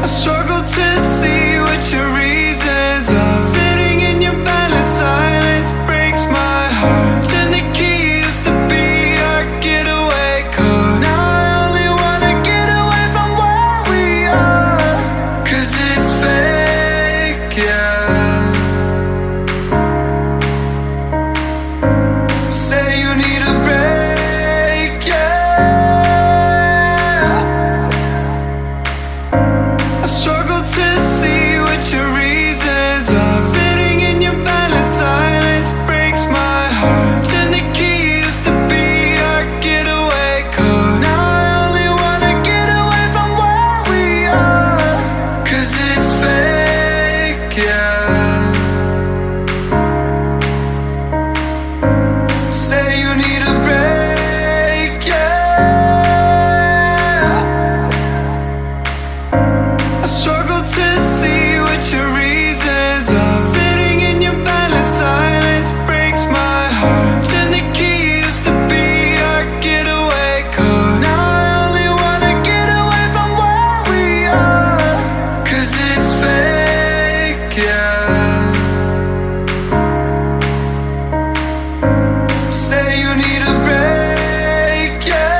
I struggle to see what your reasons are. Sitting in your balance, silence breaks my heart. Turn the key, used to be our getaway car. Now I only wanna get away from where we are, 'cause it's fake, yeah. Say you need a break, yeah. I struggle to see what your reasons are. Sitting in your balance, silence breaks my heart. Turn the key, used to be our getaway car. Now I only wanna get away from where we are, 'cause it's fake, yeah. Say you need a break, yeah. I struggle to see what your reasons are. Sitting in your balance, silence breaks my heart. Turn the key, used to be our getaway car. Now I only wanna get away from where we are, 'cause it's fake, yeah. Say you need a break, yeah.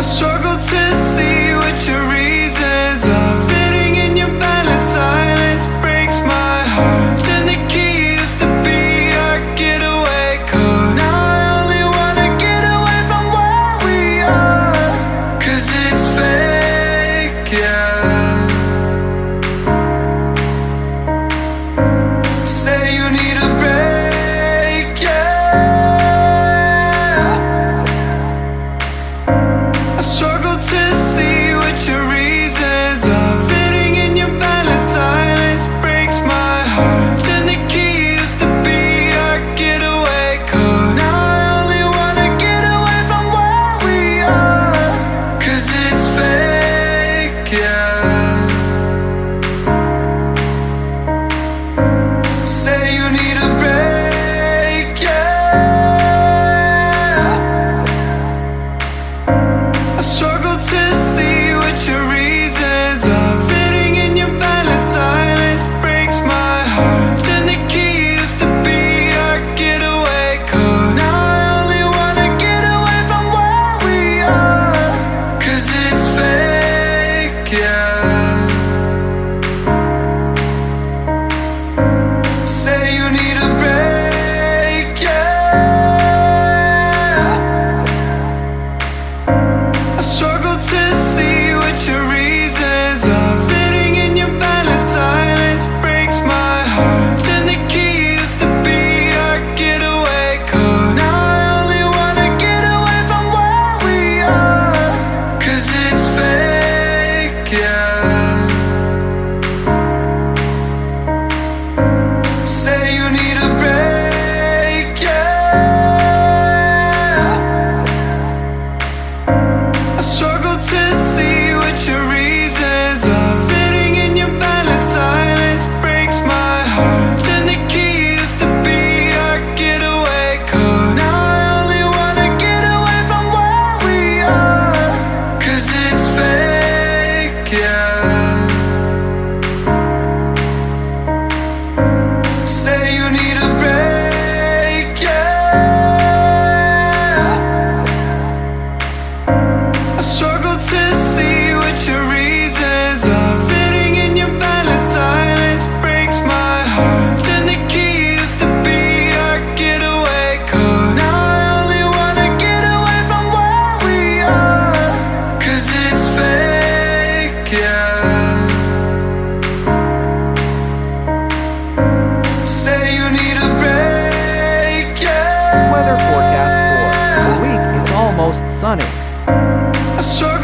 I struggle to see what your reasons are. Sitting in your balance, silence breaks my heart. Turn the key, used to be our getaway car. Now I only wanna get away from where we are, 'cause it's fake, yeah. Say you need a break, yeah. I struggle to see what your reasons are. Sitting in your balance, silence breaks my heart. Turn the key, used to be our getaway car. Now I only wanna get away from where we are, 'cause it's fake, yeah. Say you need a break, yeah. I struggle to see what your reasons are. Sitting in your balance, silence breaks my heart. Turn the key, used to be our getaway car. Now I only wanna get away from where we are, 'cause it's fake, yeah. Say you need a break, yeah. I struggle to see what your reasons are. Sitting in your balance, silence breaks my heart. Turn the key, used to be our getaway car. Now I only wanna get away from where we are, 'cause it's fake, yeah. Say you need a break, yeah. I struggle to see what your reasons are. Sitting in your balance, silence breaks my heart. Turn the key, used to be our getaway car. Now I only wanna get away from where we are, 'cause it's fake, yeah. Say you need a break, yeah. I struggle to see what your reasons are. Sitting in your balance, silence breaks my heart. Turn the key, used to be our getaway car. Now I only wanna get away from where we are, 'cause it's fake, yeah. Say you need a break, yeah. Weather forecast for the week, it's almost sunny. I struggle